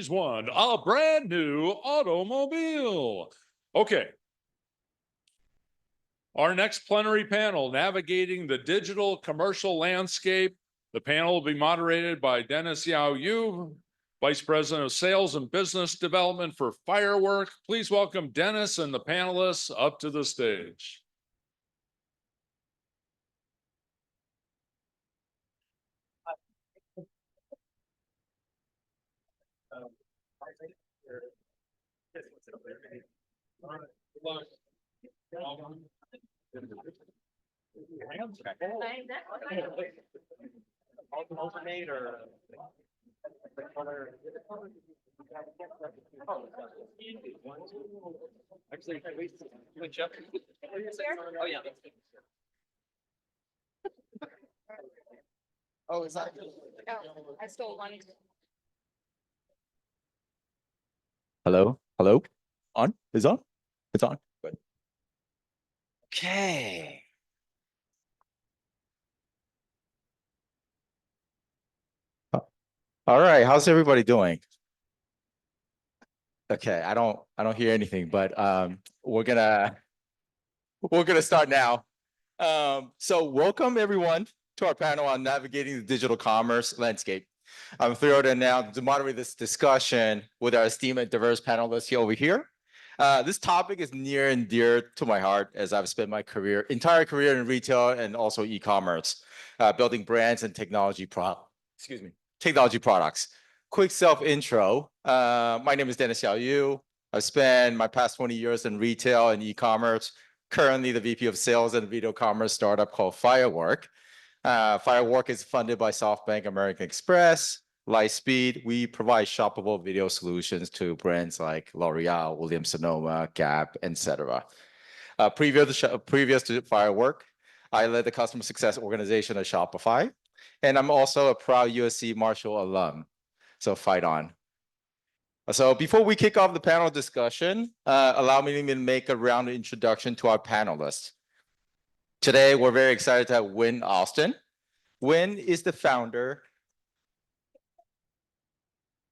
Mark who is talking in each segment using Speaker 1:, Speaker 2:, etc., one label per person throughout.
Speaker 1: Series 1, a brand new automobile. Okay. Our next plenary panel, Navigating the Digital Commercial Landscape. The panel will be moderated by Dennis Yao Yu, Vice President of Sales and Business Development for Firework. Please welcome Dennis and the panelists up to the stage.
Speaker 2: Alternate or actually, switch up. Oh yeah. Oh, is that?
Speaker 3: Oh, I stole one.
Speaker 2: Hello, hello. On? Is on? It's on. Good. Okay. All right. How's everybody doing? Okay. I don't hear anything, but we're gonna start now. So welcome everyone to our panel on navigating the digital commerce landscape. I'm thrilled to moderate this discussion with our esteemed and diverse panelists here over here. This topic is near and dear to my heart as I've spent my entire career in retail and also e-commerce, building brands and technology products. Quick self-intro. My name is Dennis Yao Yu. I've spent my past 20 years in retail and e-commerce, currently the VP of Sales and Video Commerce startup called Firework. Firework is funded by SoftBank, American Express, Lightspeed. We provide shoppable video solutions to brands like L'Oreal, Williams-Sonoma, Gap, etc. Previous to Firework, I led the customer success organization at Shopify, and I'm also a proud USC Marshall alum. So fight on. So before we kick off the panel discussion, allow me to make a round introduction to our panelists. Today, we're very excited to have Win Austin. Win is the founder.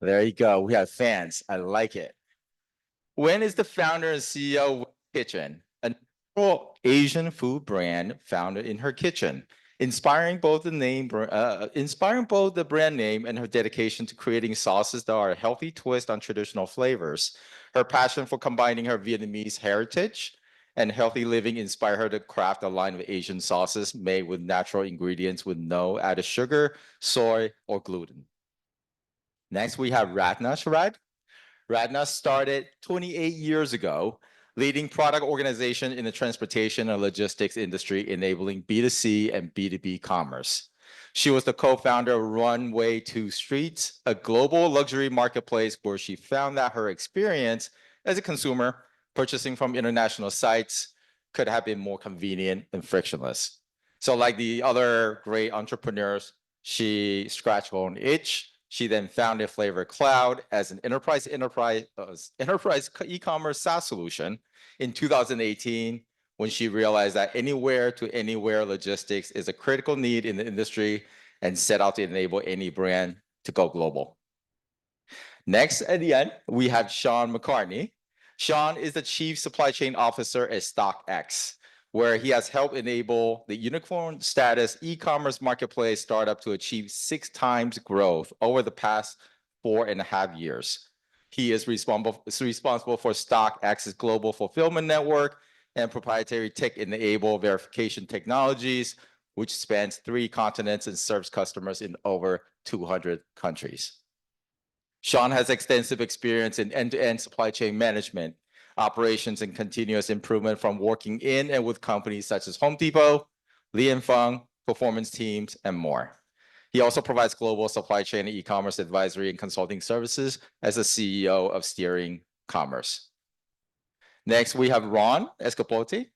Speaker 2: There you go. We have fans. I like it. Win is the founder and CEO of Kitchen, a natural Asian food brand founded in her kitchen, inspiring both the brand name and her dedication to creating sauces that are a healthy twist on traditional flavors. Her passion for combining her Vietnamese heritage and healthy living inspired her to craft a line of Asian sauces made with natural ingredients with no added sugar, soy, or gluten. Next, we have Radna Sharad. Radna started 28 years ago, leading product organization in the transportation and logistics industry, enabling B2C and B2B commerce. She was the co-founder of Runway 2 Streets, a global luxury marketplace where she found that her experience as a consumer purchasing from international sites could have been more convenient and frictionless. So like the other great entrepreneurs, she scratched her own itch. She then founded Flavor Cloud as an enterprise e-commerce SaaS solution in 2018 when she realized that anywhere to anywhere logistics is a critical need in the industry and set out to enable any brand to go global. Next, at the end, we have Sean McCartney. Sean is the Chief Supply Chain Officer at StockX, where he has helped enable the unicorn status e-commerce marketplace startup to achieve 6 times growth over the past 4.5 years. He is responsible for StockX's global fulfillment network and proprietary tech-enabled verification technologies, which spans 3 continents and serves customers in over 200 countries. Sean has extensive experience in end-to-end supply chain management, operations, and continuous improvement from working in and with companies such as Home Depot, Li & Fung, performance teams, and more. He also provides global supply chain and e-commerce advisory and consulting services as the CEO of Steering Commerce. Next, we have Ron Escapote.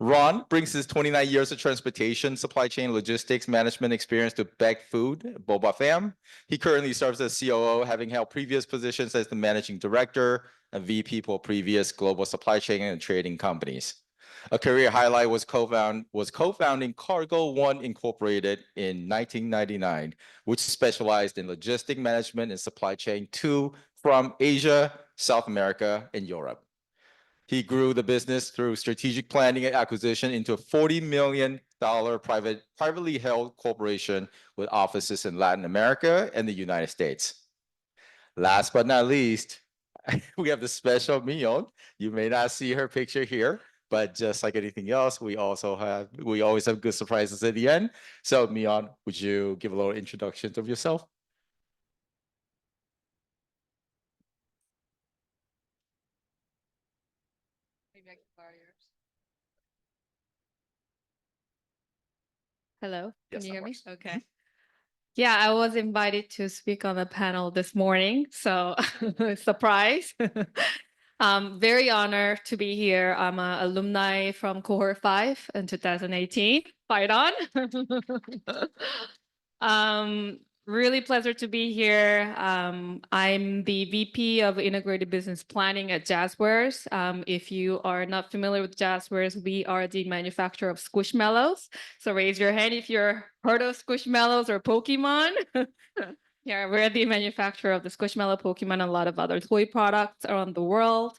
Speaker 2: Ron brings his 29 years of transportation, supply chain, logistics, management experience to Beck Food, Boba Fam. He currently serves as COO, having held previous positions as the managing director and VP for previous global supply chain and trading companies. A career highlight was co-founding Cargo One Incorporated in 1999, which specialized in logistic management and supply chain to from Asia, South America, and Europe. He grew the business through strategic planning and acquisition into a $40 million privately held corporation with offices in Latin America and the United States. Last but not least, we have the special Mion. You may not see her picture here, but just like anything else, we always have good surprises at the end. So Mion, would you give a little introduction of yourself?
Speaker 3: Maybe I can borrow yours. Hello,
Speaker 2: Yes,
Speaker 3: can you
Speaker 2: that
Speaker 3: hear me?
Speaker 2: works.
Speaker 3: Okay. Yeah, I was invited to speak on the panel this morning, so surprise. Very honored to be here. I'm an alumni from cohort 5 in 2018. Fight on. Really pleasure to be here. I'm the VP of Integrated Business Planning at Jazzwares. If you are not familiar with Jazzwares, we are the manufacturer of Squishmallows. So raise your hand if you're heard of Squishmallows or Pokemon. Yeah, we're the manufacturer of the Squishmallow, Pokemon, and a lot of other toy products around the world.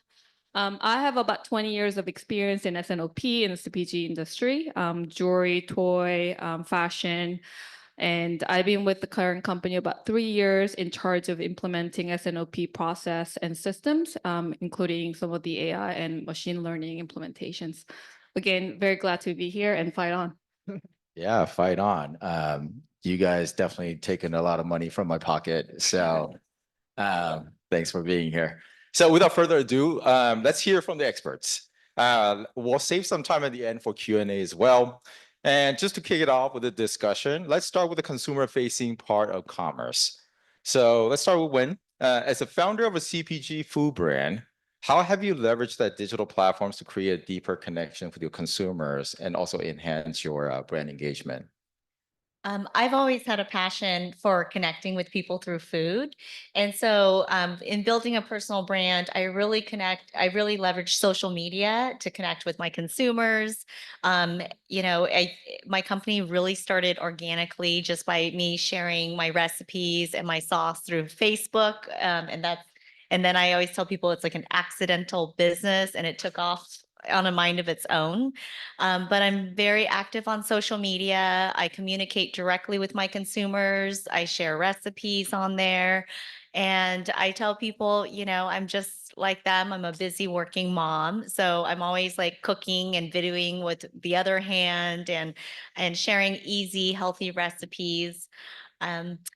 Speaker 3: I have about 20 years of experience in S&OP in the CPG industry, jewelry, toy, fashion. And I've been with the current company about 3 years in charge of implementing S&OP process and systems, including some of the AI and machine learning implementations. Again, very glad to be here and fight on.
Speaker 2: Yeah, fight on. You guys definitely taken a lot of money from my pocket. So thanks for being here. So without further ado, let's hear from the experts. We'll save some time at the end for Q&A as well. And just to kick it off with a discussion, let's start with the consumer-facing part of commerce. So let's start with Wen. As a founder of a CPG food brand, how have you leveraged that digital platforms to create a deeper connection with your consumers and also enhance your brand engagement?
Speaker 4: I've always had a passion for connecting with people through food. And so in building a personal brand, I really leverage social media to connect with my consumers. My company really started organically just by me sharing my recipes and my sauce through Facebook. And then I always tell people it's like an accidental business and it took off on a mind of its own. But I'm very active on social media. I communicate directly with my consumers. I share recipes on there. And I tell people, I'm just like them. I'm a busy working mom. So I'm always like cooking and videoing with the other hand and sharing easy, healthy recipes.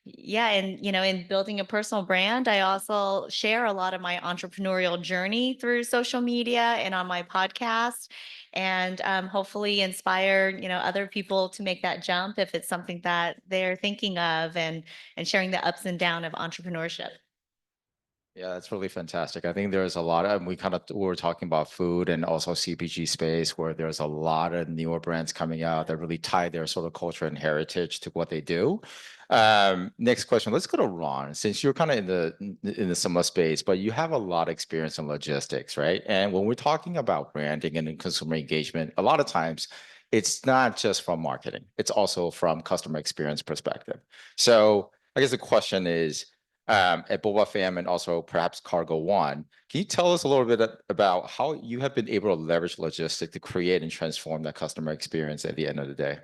Speaker 4: Yeah, and in building a personal brand, I also share a lot of my entrepreneurial journey through social media and on my podcast, and hopefully inspire other people to make that jump if it's something that they're thinking of, and sharing the ups and downs of entrepreneurship.
Speaker 2: Yeah, that's really fantastic. I think there's a lot of, we were talking about food and also CPG space where there's a lot of newer brands coming out that really tie their sort of culture and heritage to what they do. Next question, let's go to Ron, since you're kind of in the similar space, but you have a lot of experience in logistics, right? And when we're talking about branding and consumer engagement, a lot of times it's not just from marketing, it's also from customer experience perspective. So I guess the question is, at Boba Fam and also perhaps Cargo One, can you tell us a little bit about how you have been able to leverage logistics to create and transform that customer experience at the end of the day?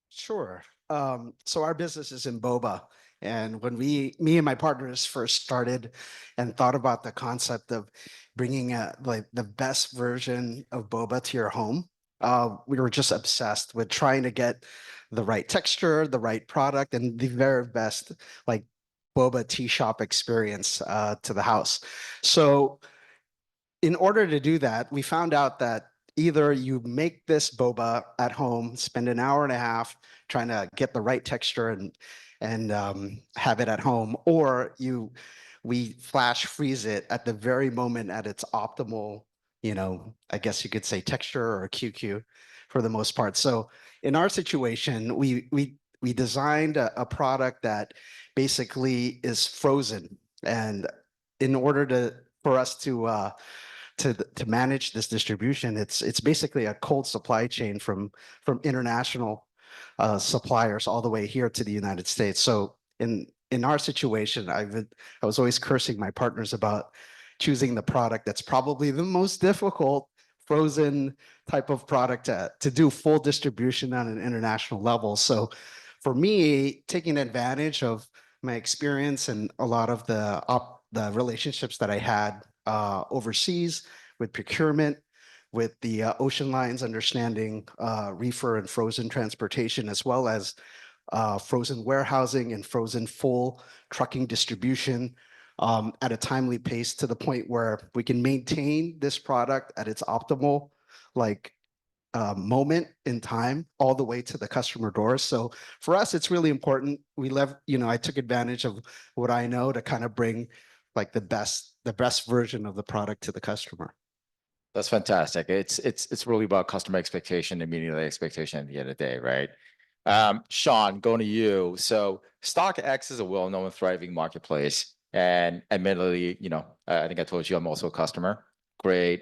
Speaker 5: Sure. So our business is in boba. And when me and my partners first started and thought about the concept of bringing like the best version of boba to your home, we were just obsessed with trying to get the right texture, the right product, and the very best like boba tea shop experience to the house. So in order to do that, we found out that either you make this boba at home, spend an hour and a half trying to get the right texture and have it at home, or we flash freeze it at the very moment at its optimal, I guess you could say texture or QQ for the most part. So in our situation, we designed a product that basically is frozen, and in order for us to to manage this distribution, it's basically a cold supply chain from international suppliers all the way here to the United States. So in our situation, I was always cursing my partners about choosing the product that's probably the most difficult frozen type of product to do full distribution on an international level. So for me, taking advantage of my experience and a lot of the relationships that I had overseas with procurement, with the ocean lines, understanding reefer and frozen transportation, as well as frozen warehousing and frozen full trucking distribution at a timely pace to the point where we can maintain this product at its optimal like moment in time all the way to the customer doors. So for us, it's really important. I took advantage of what I know to kind of bring like the best version of the product to the customer.
Speaker 2: That's fantastic. It's really about customer expectation and meeting the expectation at the end of the day, right? Sean, going to you. So StockX is a well-known thriving marketplace. And admittedly, I think I told you I'm also a customer. Great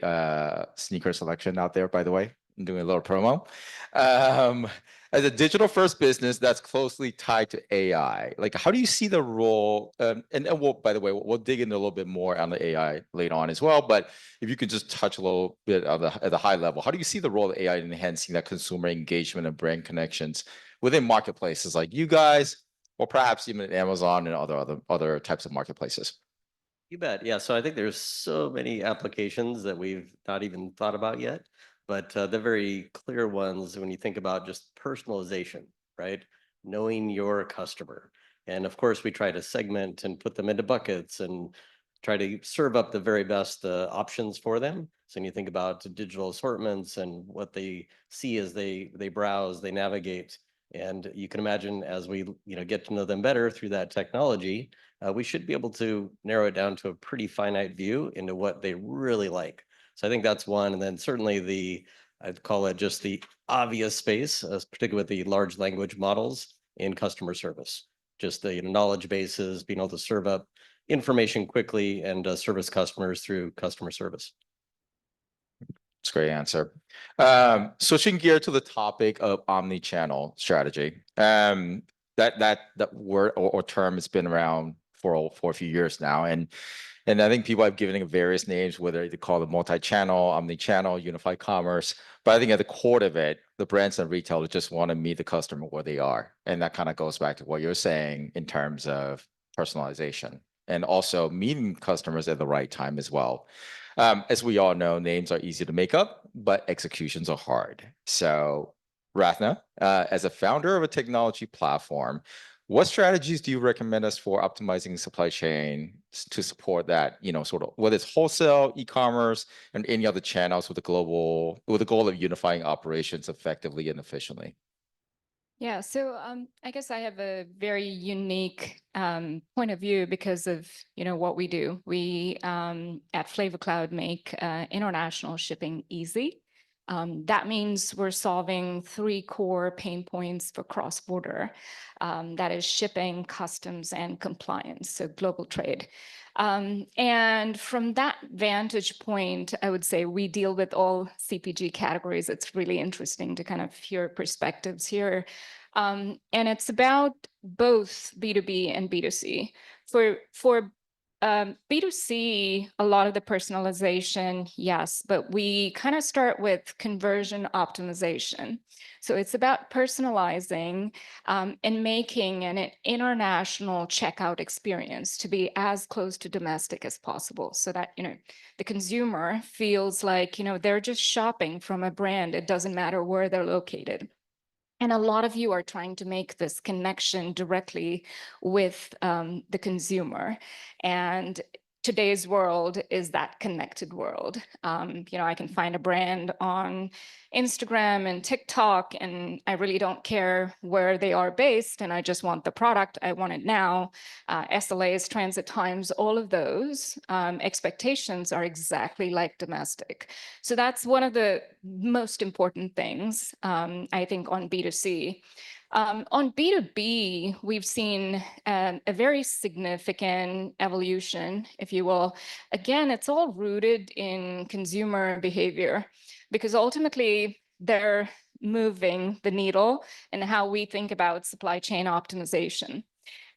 Speaker 2: sneaker selection out there, by the way. I'm doing a little promo. As a digital first business that's closely tied to AI, like how do you see the role? And we'll, by the way, we'll dig into a little bit more on the AI later on as well. But if you could just touch a little bit at the high level, how do you see the role of AI in enhancing that consumer engagement and brand connections within marketplaces like you guys, or perhaps even Amazon and other types of marketplaces?
Speaker 6: You bet. Yeah. So I think there's so many applications that we've not even thought about yet, but the very clear ones when you think about just personalization, right? Knowing your customer. And of course, we try to segment and put them into buckets and try to serve up the very best options for them. So when you think about digital assortments and what they see as they browse, they navigate, and you can imagine as we get to know them better through that technology, we should be able to narrow it down to a pretty finite view into what they really like. So I think that's one. And then certainly I'd call it just the obvious space, particularly with the large language models in customer service. Just the knowledge bases, being able to serve up information quickly and service customers through customer service.
Speaker 2: It's a great answer. Switching gear to the topic of omni-channel strategy. That word or term has been around for a few years now, and I think people have given it various names, whether they call it multi-channel, omni-channel, unified commerce. But I think at the core of it, the brands and retailers just want to meet the customer where they are, and that kind of goes back to what you're saying in terms of personalization and also meeting customers at the right time as well. As we all know, names are easy to make up, but executions are hard. So, Rathna, as a founder of a technology platform, what strategies do you recommend us for optimizing supply chain to support that, sort of whether it's wholesale, e-commerce, and any other channels with the goal of unifying operations effectively and efficiently?
Speaker 3: Yeah, so I guess I have a very unique point of view because of what we do. We at Flavor Cloud make international shipping easy. That means we're solving 3 core pain points for cross-border. That is shipping, customs, and compliance, so global trade. And from that vantage point, I would say we deal with all CPG categories. It's really interesting to kind of hear perspectives here. And it's about both B2B and B2C. For B2C, a lot of the personalization, yes, but we kind of start with conversion optimization. So it's about personalizing and making an international checkout experience to be as close to domestic as possible, so that the consumer feels like they're just shopping from a brand. It doesn't matter where they're located. And a lot of you are trying to make this connection directly with the consumer. And today's world is that connected world. I can find a brand on Instagram and TikTok, and I really don't care where they are based, and I just want the product. I want it now. SLAs, transit times, all of those expectations are exactly like domestic. So that's one of the most important things, I think, on B2C.
Speaker 7: On B2B, we've seen a very significant evolution, if you will. Again, it's all rooted in consumer behavior because ultimately they're moving the needle in how we think about supply chain optimization.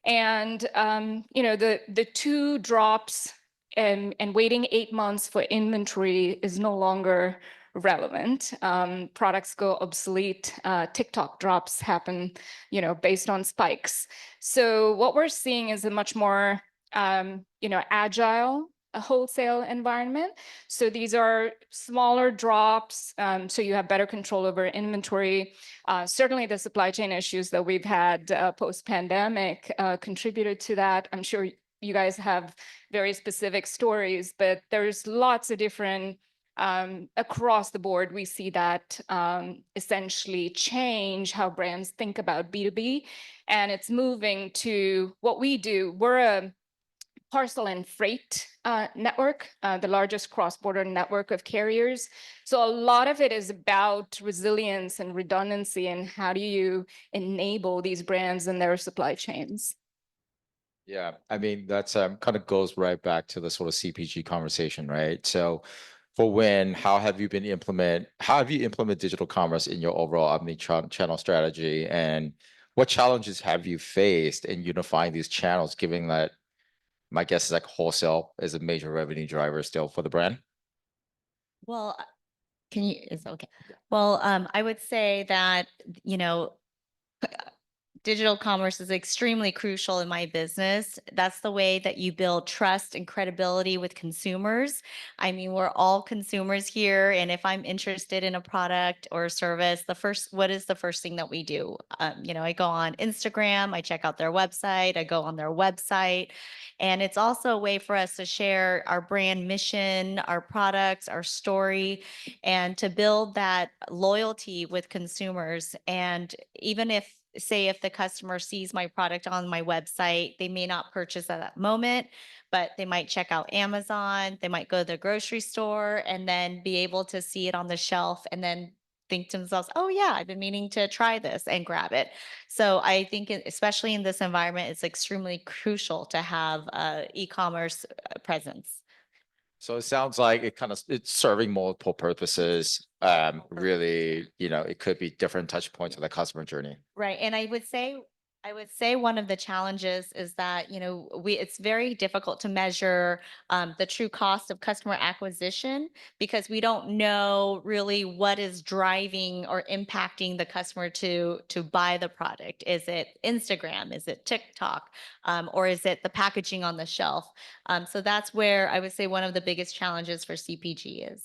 Speaker 7: And the two drops and waiting 8 months for inventory is no longer relevant. Products go obsolete. TikTok drops happen, based on spikes. So what we're seeing is a much more, agile wholesale environment. So these are smaller drops, so you have better control over inventory. Certainly the supply chain issues that we've had post-pandemic contributed to that. I'm sure you guys have very specific stories, but there's lots of different across the board. We see that essentially change how brands think about B2B, and it's moving to what we do. We're a parcel and freight network, the largest cross-border network of carriers. So a lot of it is about resilience and redundancy and how do you enable these brands and their supply chains.
Speaker 2: Yeah, I mean, that's kind of goes right back to the sort of CPG conversation, right? So how have you implemented digital commerce in your overall omni-channel strategy? And what challenges have you faced in unifying these channels, given that my guess is like wholesale is a major revenue driver still for the brand?
Speaker 4: Well, is it okay? Well, I would say that, digital commerce is extremely crucial in my business. That's the way that you build trust and credibility with consumers. I mean, we're all consumers here, and if I'm interested in a product or service, what is the first thing that we do? I go on Instagram, I check out their website, I go on their website, and it's also a way for us to share our brand mission, our products, our story, and to build that loyalty with consumers. And even if the customer sees my product on my website, they may not purchase at that moment, but they might check out Amazon, they might go to the grocery store and then be able to see it on the shelf and then think to themselves, oh yeah, I've been meaning to try this and grab it. So I think especially in this environment, it's extremely crucial to have e-commerce presence.
Speaker 2: So it sounds like it's serving multiple purposes. Really, it could be different touch points of the customer journey.
Speaker 4: Right. And I would say one of the challenges is that, it's very difficult to measure the true cost of customer acquisition because we don't know really what is driving or impacting the customer to buy the product. Is it Instagram? Is it TikTok? Or is it the packaging on the shelf? So that's where I would say one of the biggest challenges for CPG is.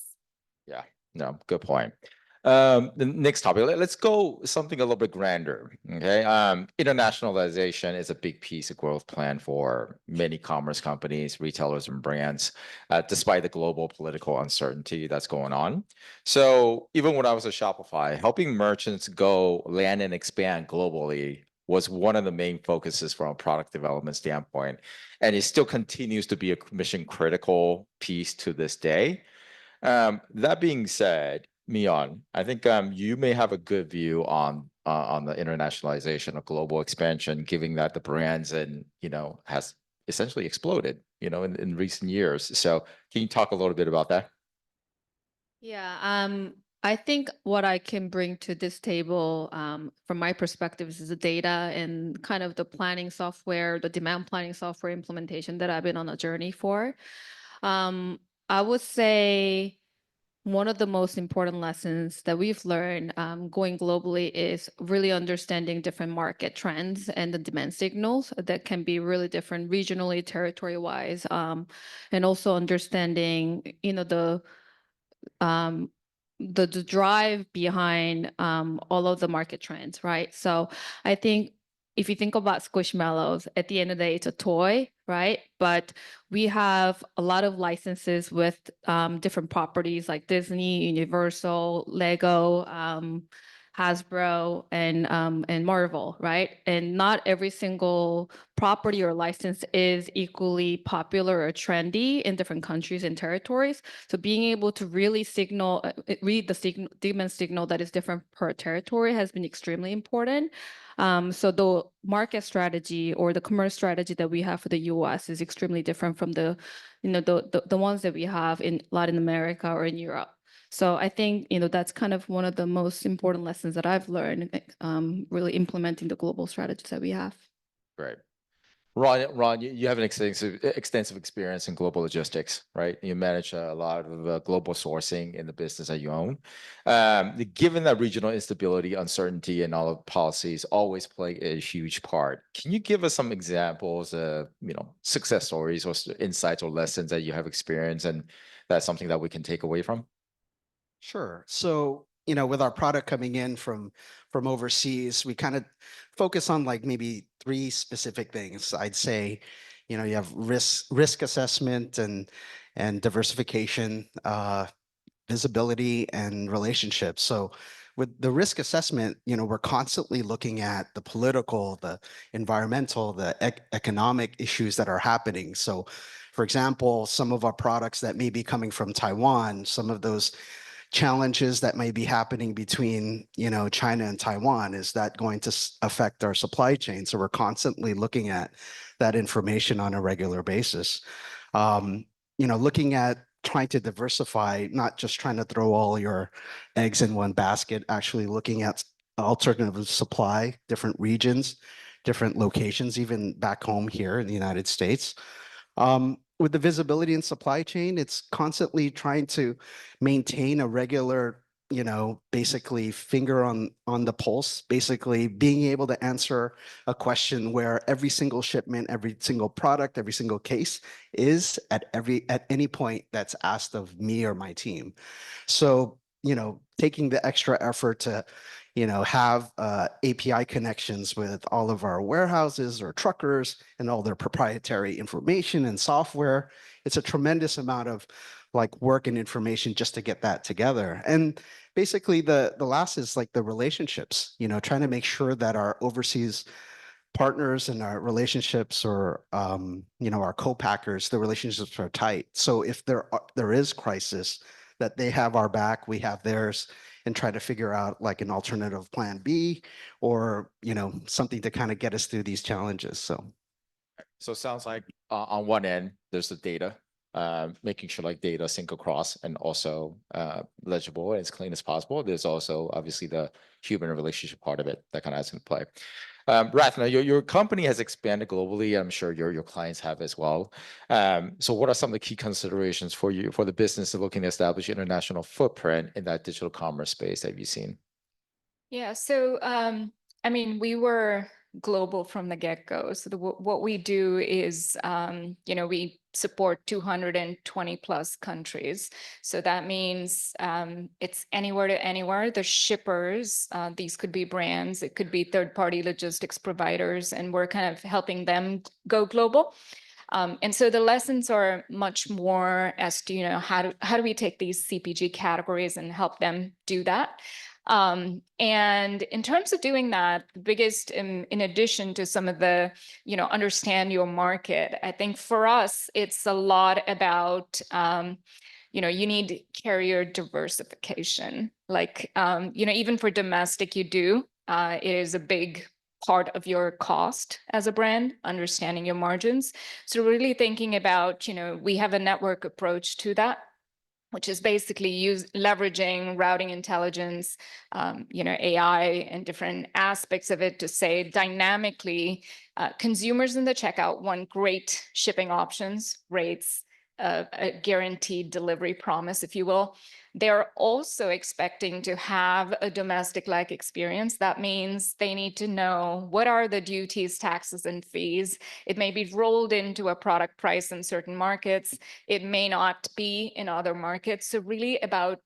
Speaker 2: Yeah, no, good point. The next topic, let's go something a little bit grander. Okay. Internationalization is a big piece of growth plan for many commerce companies, retailers, and brands, despite the global political uncertainty that's going on. So even when I was at Shopify, helping merchants go land and expand globally was one of the main focuses from a product development standpoint. And it still continues to be a mission critical piece to this day. That being said, Mion, I think you may have a good view on the internationalization of global expansion, given that the brands has essentially exploded, in recent years. So can you talk a little bit about that?
Speaker 3: Yeah, I think what I can bring to this table, from my perspective, is the data and kind of the planning software, the demand planning software implementation that I've been on a journey for. I would say one of the most important lessons that we've learned going globally is really understanding different market trends and the demand signals that can be really different regionally, territory-wise, and also understanding, the drive behind all of the market trends, right? So I think if you think about Squishmallows, at the end of the day, it's a toy, right? But we have a lot of licenses with different properties like Disney, Universal, Lego, Hasbro, and Marvel, right? And not every single property or license is equally popular or trendy in different countries and territories. So being able to really read the demand signal that is different per territory has been extremely important. So the market strategy or the commerce strategy that we have for the US is extremely different from the ones that we have in Latin America or in Europe. So I think, that's kind of one of the most important lessons that I've learned, really implementing the global strategies that we have.
Speaker 2: Great. Ron, you have an extensive experience in global logistics, right? You manage a lot of global sourcing in the business that you own. Given that regional instability, uncertainty, and all of policies always play a huge part, can you give us some examples of, success stories or insights or lessons that you have experienced, and that's something that we can take away from?
Speaker 5: Sure. So, with our product coming in from overseas, we kind of focus on like maybe three specific things. I'd say, you have risk assessment and diversification, visibility and relationships. So with the risk assessment, we're constantly looking at the political, the environmental, the economic issues that are happening. So for example, some of our products that may be coming from Taiwan, some of those challenges that may be happening between, China and Taiwan, is that going to affect our supply chain? So we're constantly looking at that information on a regular basis. Looking at trying to diversify, not just trying to throw all your eggs in one basket, actually looking at alternative supply, different regions, different locations, even back home here in the United States. With the visibility in supply chain, it's constantly trying to maintain a regular, basically finger on the pulse, basically being able to answer a question where every single shipment, every single product, every single case is at any point that's asked of me or my team. So, taking the extra effort to have API connections with all of our warehouses or truckers and all their proprietary information and software. It's a tremendous amount of like work and information just to get that together. And basically the last is like the relationships, trying to make sure that our overseas partners and our relationships or our co-packers, the relationships are tight. So if there is crisis, that they have our back, we have theirs, and try to figure out like an alternative plan B or something to kind of get us through these challenges.
Speaker 2: So it sounds like on one end, there's the data, making sure like data sync across and also legible and as clean as possible. There's also obviously the human relationship part of it that kind of has into play. Rathna, your company has expanded globally. I'm sure your clients have as well. So what are some of the key considerations for the business looking to establish international footprint in that digital commerce space that you've seen?
Speaker 7: Yeah, so we were global from the get-go. So what we do is, we support 220 plus countries. So that means it's anywhere to anywhere. The shippers, these could be brands, it could be third-party logistics providers, and we're kind of helping them go global. And so the lessons are much more as to, how do we take these CPG categories and help them do that? And in terms of doing that, the biggest, in addition to some of the, understand your market, I think for us, it's a lot about, you need carrier diversification. Like, even for domestic, it is a big part of your cost as a brand, understanding your margins. So really thinking about, we have a network approach to that, which is basically leveraging routing intelligence, AI and different aspects of it to say dynamically, consumers in the checkout want great shipping options, rates, a guaranteed delivery promise, if you will. They're also expecting to have a domestic-like experience. That means they need to know what are the duties, taxes, and fees. It may be rolled into a product price in certain markets. It may not be in other markets. So really about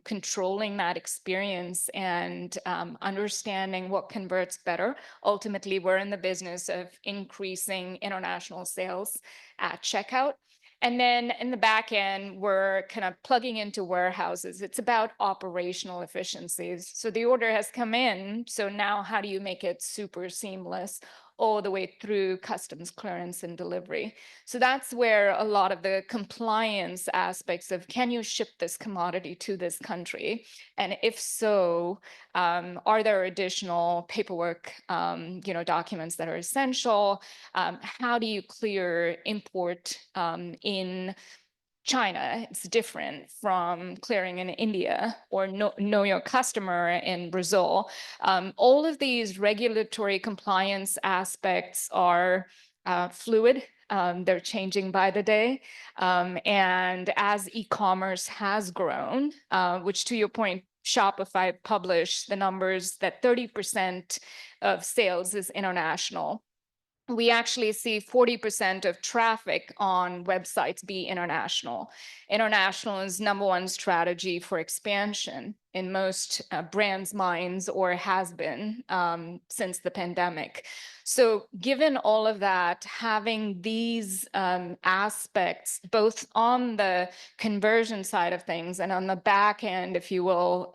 Speaker 7: controlling that experience and understanding what converts better. Ultimately, we're in the business of increasing international sales at checkout. And then in the back end, we're kind of plugging into warehouses. It's about operational efficiencies. So the order has come in. So now how do you make it super seamless all the way through customs clearance and delivery? So that's where a lot of the compliance aspects of, can you ship this commodity to this country? And if so, are there additional paperwork, documents that are essential? How do you clear import in China? It's different from clearing in India, or know your customer in Brazil. All of these regulatory compliance aspects are fluid. They're changing by the day. And as e-commerce has grown, which to your point, Shopify published the numbers that 30% of sales is international. We actually see 40% of traffic on websites be international. International is #1 strategy for expansion in most brands' minds, or has been since the pandemic. So given all of that, having these aspects, both on the conversion side of things and on the back end, if you will,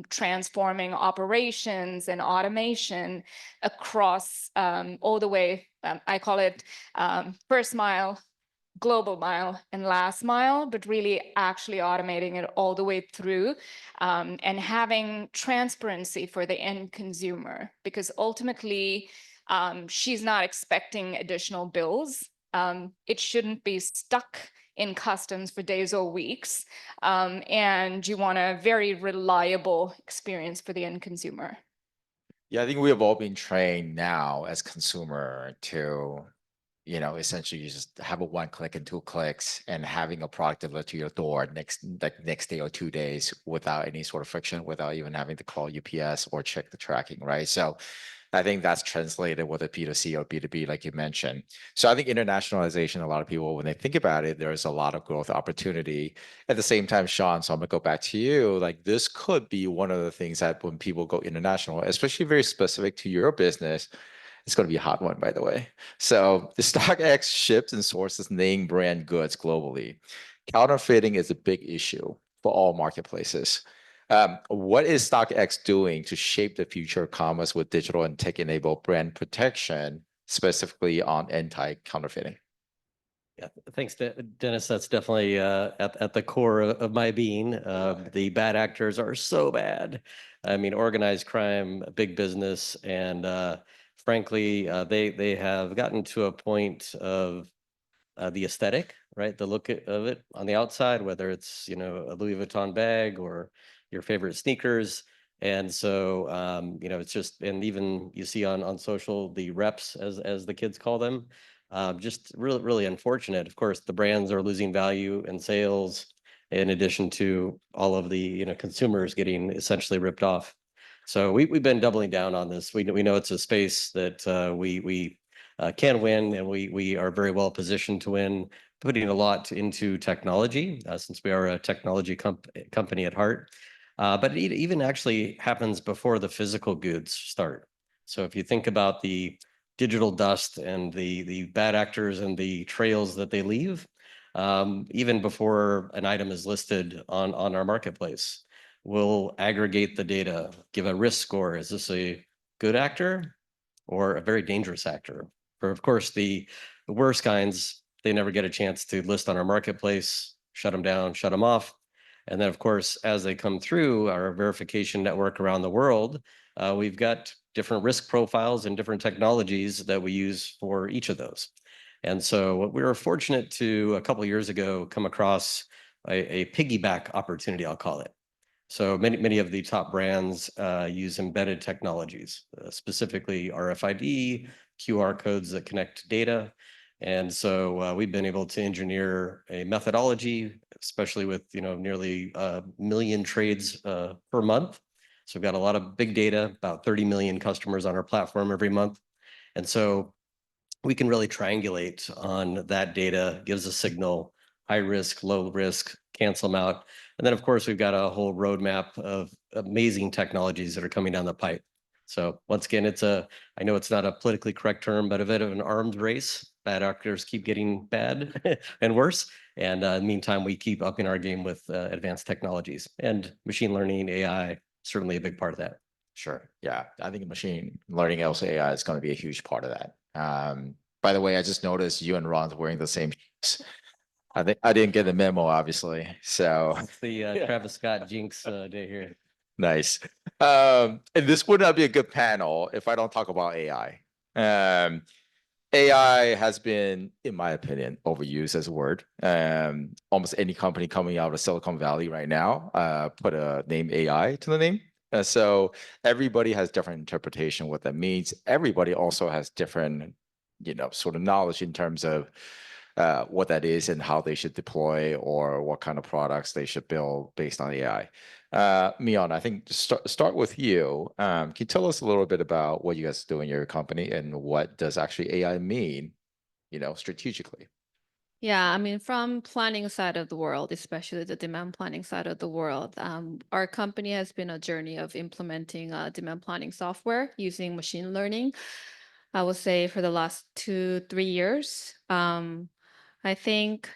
Speaker 7: transforming operations and automation across all the way, I call it first mile, global mile, and last mile, but really actually automating it all the way through, and having transparency for the end consumer, because ultimately she's not expecting additional bills. It shouldn't be stuck in customs for days or weeks, and you want a very reliable experience for the end consumer.
Speaker 2: Yeah, I think we have all been trained now as consumer to, essentially you just have a 1 click and 2 clicks and having a product delivered to your door next day or 2 days without any sort of friction, without even having to call UPS or check the tracking, right? So I think that's translated whether B2C or B2B, like you mentioned. So I think internationalization, a lot of people, when they think about it, there's a lot of growth opportunity. At the same time, Sean, so I'm gonna go back to you, like this could be one of the things that when people go international, especially very specific to your business, it's going to be a hot one, by the way. So the StockX ships and sources name brand goods globally. Counterfeiting is a big issue for all marketplaces. What is StockX doing to shape the future of commerce with digital and tech-enabled brand protection, specifically on anti-counterfeiting?
Speaker 6: Yeah, thanks, Dennis. That's definitely at the core of my being. The bad actors are so bad. I mean, organized crime, big business, and frankly, they have gotten to a point of the aesthetic, right? The look of it on the outside, whether it's, a Louis Vuitton bag or your favorite sneakers. And so, it's just, and even you see on social, the reps, as the kids call them, just really, really unfortunate. Of course, the brands are losing value and sales, in addition to all of the, consumers getting essentially ripped off. So we've been doubling down on this. We know it's a space that we can win, and we are very well positioned to win, putting a lot into technology, since we are a technology company at heart. But it even actually happens before the physical goods start. So if you think about the digital dust and the bad actors and the trails that they leave, even before an item is listed on our marketplace, we'll aggregate the data, give a risk score. Is this a good actor or a very dangerous actor? For, of course, the worst kinds, they never get a chance to list on our marketplace, shut them down, shut them off. And then, of course, as they come through our verification network around the world, we've got different risk profiles and different technologies that we use for each of those. And so we were fortunate to, a couple of years ago, come across a piggyback opportunity, I'll call it. So many of the top brands use embedded technologies, specifically RFID, QR codes that connect data. And so we've been able to engineer a methodology, especially with nearly 1 million trades per month. So we've got a lot of big data, about 30 million customers on our platform every month. And so we can really triangulate on that data, gives a signal, high risk, low risk, cancel them out. And then, of course, we've got a whole roadmap of amazing technologies that are coming down the pipe. So once again, I know it's not a politically correct term, but a bit of an arms race. Bad actors keep getting bad and worse. And meantime, we keep upping our game with advanced technologies, and machine learning, AI, certainly a big part of that.
Speaker 2: Sure. Yeah. I think machine learning, also AI, is going to be a huge part of that. By the way, I just noticed you and Ron's wearing the same shoes. I think I didn't get the memo, obviously. So
Speaker 6: It's the Travis Scott Jinx day here.
Speaker 2: nice. And this would not be a good panel if I don't talk about AI. AI has been, in my opinion, overused as a word. Almost any company coming out of Silicon Valley right now put a name AI to the name. So everybody has different interpretation what that means. Everybody also has different, sort of knowledge in terms of what that is and how they should deploy or what kind of products they should build based on AI. Mion, I think start with you. Can you tell us a little bit about what you guys do in your company and what does actually AI mean, strategically?
Speaker 3: Yeah, I mean, from planning side of the world, especially the demand planning side of the world, our company has been a journey of implementing demand planning software using machine learning. I would say for the last 2-3 years. I think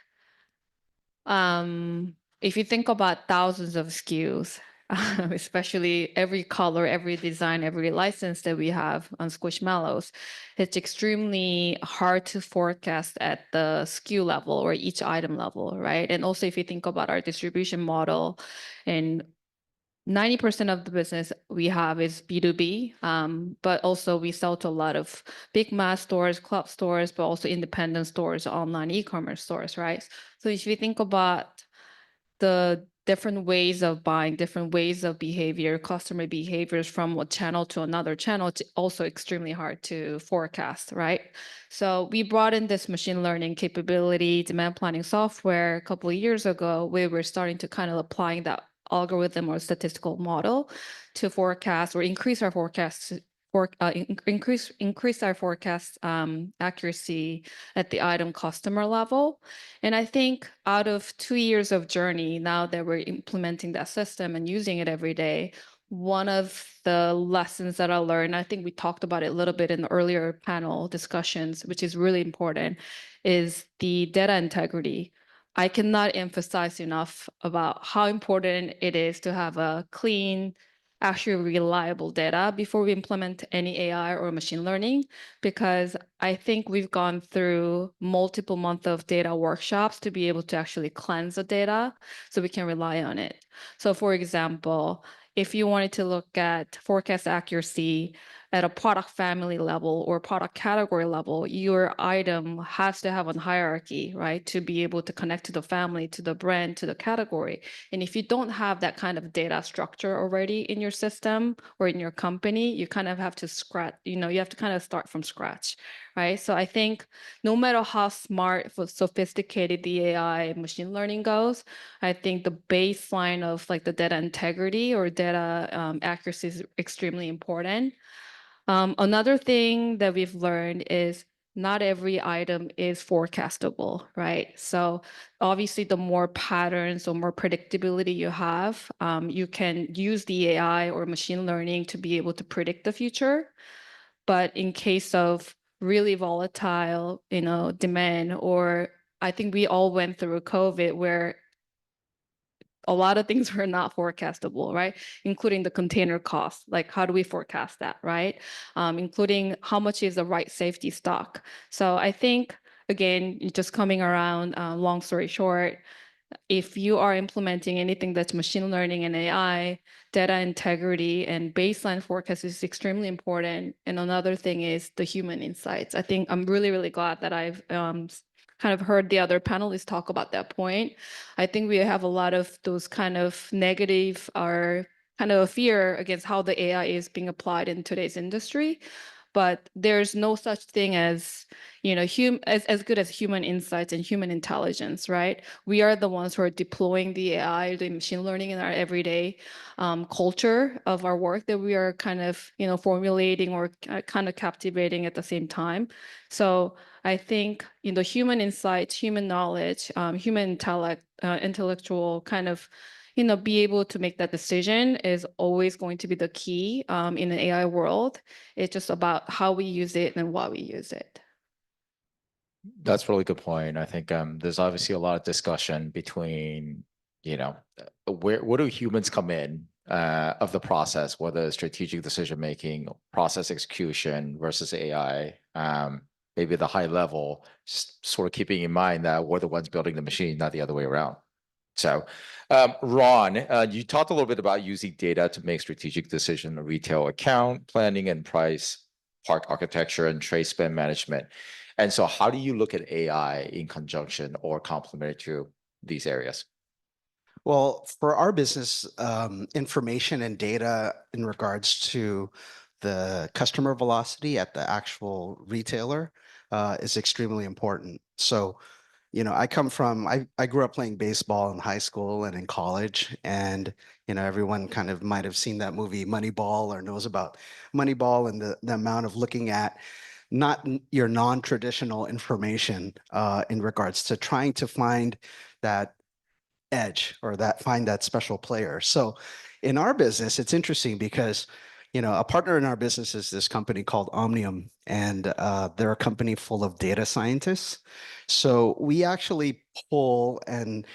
Speaker 3: if you think about thousands of SKUs, especially every color, every design, every license that we have on Squishmallows, it's extremely hard to forecast at the SKU level or each item level, right? And also if you think about our distribution model, and 90% of the business we have is B2B, but also we sell to a lot of big mass stores, club stores, but also independent stores, online e-commerce stores, right? So if you think about the different ways of buying, different ways of behavior, customer behaviors from one channel to another channel, it's also extremely hard to forecast, right? So we brought in this machine learning capability, demand planning software a couple of years ago. We were starting to kind of applying that algorithm or statistical model to forecast or increase our forecasts increase our forecast accuracy at the item customer level. And I think out of 2 years of journey, now that we're implementing that system and using it every day, one of the lessons that I learned, I think we talked about it a little bit in the earlier panel discussions, which is really important, is the data integrity. I cannot emphasize enough about how important it is to have a clean, actually reliable data before we implement any AI or machine learning, because I think we've gone through multiple months of data workshops to be able to actually cleanse the data so we can rely on it. So for example, if you wanted to look at forecast accuracy at a product family level or product category level, your item has to have a hierarchy, right? To be able to connect to the family, to the brand, to the category. And if you don't have that kind of data structure already in your system or in your company, you kind of have to you have to kind of start from scratch, right? So I think no matter how smart, sophisticated the AI machine learning goes, I think the baseline of like the data integrity or data accuracy is extremely important. Another thing that we've learned is not every item is forecastable, right? So obviously, the more patterns or more predictability you have, you can use the AI or machine learning to be able to predict the future. But in case of really volatile, demand, or I think we all went through COVID where a lot of things were not forecastable, right? Including the container cost. Like, how do we forecast that, right? Including how much is the right safety stock. So I think, again, just coming around, long story short, if you are implementing anything that's machine learning and AI, data integrity and baseline forecast is extremely important. And another thing is the human insights. I think I'm really, really glad that I've kind of heard the other panelists talk about that point. I think we have a lot of those kind of negative or kind of a fear against how the AI is being applied in today's industry. But there's no such thing as, as good as human insights and human intelligence, right? We are the ones who are deploying the AI, the machine learning in our everyday culture of our work that we are kind of, formulating or kind of captivating at the same time. So I think, human insights, human knowledge, human intellectual kind of, be able to make that decision is always going to be the key in an AI world. It's just about how we use it and why we use it.
Speaker 2: That's a really good point. I think there's obviously a lot of discussion between, where do humans come in of the process, whether it's strategic decision making, process execution versus AI. Maybe the high level, just sort of keeping in mind that we're the ones building the machine, not the other way around. So, Ron, you talked a little bit about using data to make strategic decision in retail account planning and price, park architecture, and trade spend management. And so how do you look at AI in conjunction or complementary to these areas?
Speaker 5: Well, for our business, information and data in regards to the customer velocity at the actual retailer is extremely important. So, I grew up playing baseball in high school and in college, and everyone kind of might have seen that movie Moneyball or knows about Moneyball and the amount of looking at not your non-traditional information in regards to trying to find that edge or find that special player. So in our business, it's interesting because a partner in our business is this company called Omnium, and they're a company full of data scientists. So we actually pull and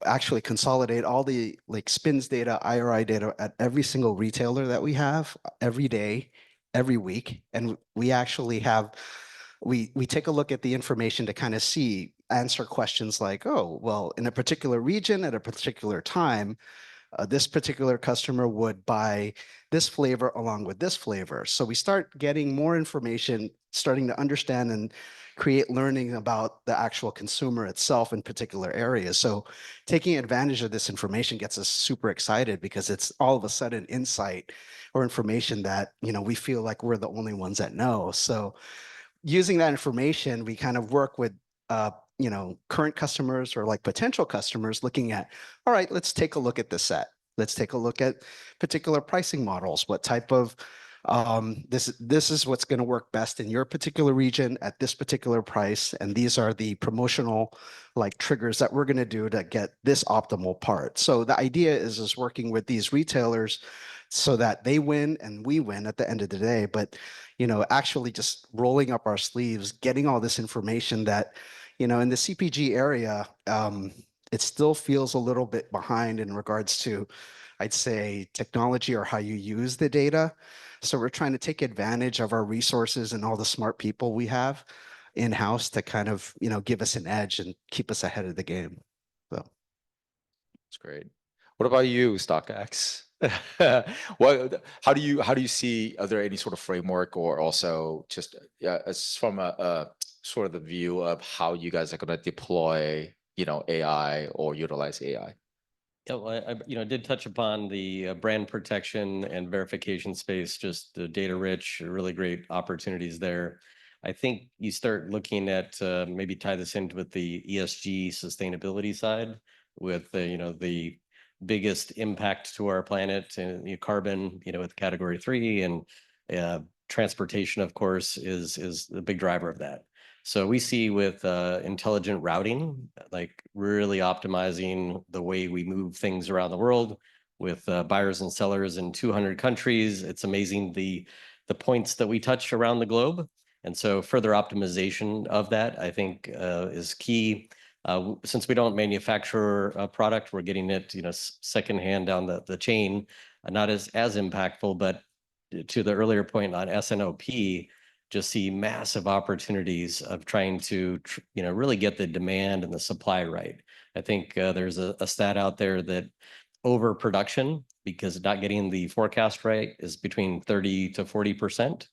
Speaker 5: actually consolidate all the like spins data, IRI data at every single retailer that we have every day, every week. And we actually have, we take a look at the information to kind of answer questions like, oh, well, in a particular region at a particular time, this particular customer would buy this flavor along with this flavor. So we start getting more information, starting to understand and create learning about the actual consumer itself in particular areas. So taking advantage of this information gets us super excited because it's all of a sudden insight or information that, we feel like we're the only ones that know. So using that information, we kind of work with current customers or like potential customers looking at, all right, let's take a look at the set. Let's take a look at particular pricing models. What type of this is what's going to work best in your particular region at this particular price. And these are the promotional like triggers that we're going to do to get this optimal part. So the idea is working with these retailers so that they win and we win at the end of the day. But actually just rolling up our sleeves, getting all this information that, in the CPG area, it still feels a little bit behind in regards to, I'd say, technology or how you use the data. So we're trying to take advantage of our resources and all the smart people we have in-house to kind of, give us an edge and keep us ahead of the game. So
Speaker 2: That's great. What about you, StockX? How do you see, are there any sort of framework or also just as from a sort of the view of how you guys are going to deploy, AI or utilize AI?
Speaker 6: Yeah, well, I did touch upon the brand protection and verification space, just the data rich, really great opportunities there. I think you start looking at maybe tie this in with the ESG sustainability side with the biggest impact to our planet and carbon, with category 3 and transportation, of course, is the big driver of that. So we see with intelligent routing, like really optimizing the way we move things around the world with buyers and sellers in 200 countries. It's amazing the points that we touch around the globe. And so further optimization of that, I think, is key. Since we don't manufacture a product, we're getting it, secondhand down the chain, not as impactful, but to the earlier point on S&OP, just see massive opportunities of trying to, really get the demand and the supply right. I think there's a stat out there that overproduction, because not getting the forecast right, is between 30 to 40%.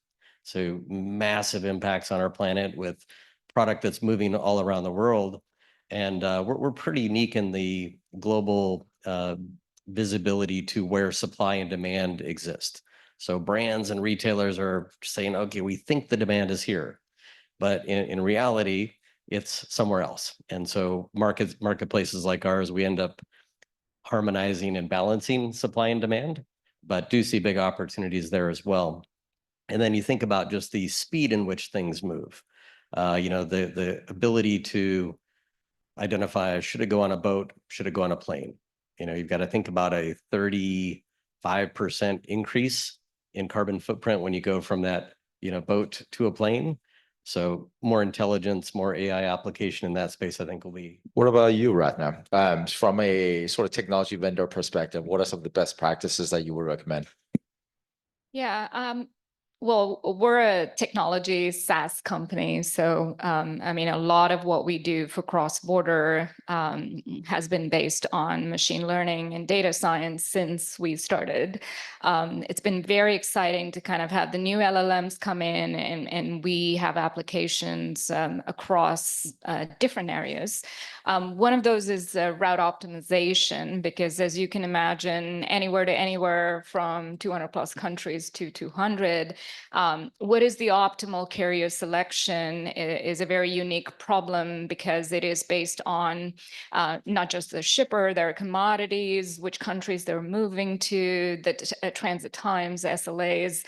Speaker 6: So massive impacts on our planet with product that's moving all around the world. And we're pretty unique in the global visibility to where supply and demand exist. So brands and retailers are saying, okay, we think the demand is here, but in reality, it's somewhere else. And so marketplaces like ours, we end up harmonizing and balancing supply and demand, but do see big opportunities there as well. And then you think about just the speed in which things move. The ability to identify, should it go on a boat, should it go on a plane? You've got to think about a 35% increase in carbon footprint when you go from that, boat to a plane. So more intelligence, more AI application in that space, I think will be.
Speaker 2: What about you, Ratna? From a sort of technology vendor perspective, what are some of the best practices that you would recommend?
Speaker 7: Yeah, well, we're a technology SaaS company, so I mean, a lot of what we do for cross-border has been based on machine learning and data science since we started. It's been very exciting to kind of have the new LLMs come in, and we have applications across different areas. One of those is route optimization, because as you can imagine, anywhere to anywhere from 200 plus countries to 200, what is the optimal carrier selection is a very unique problem, because it is based on not just the shipper, their commodities, which countries they're moving to, the transit times, SLAs,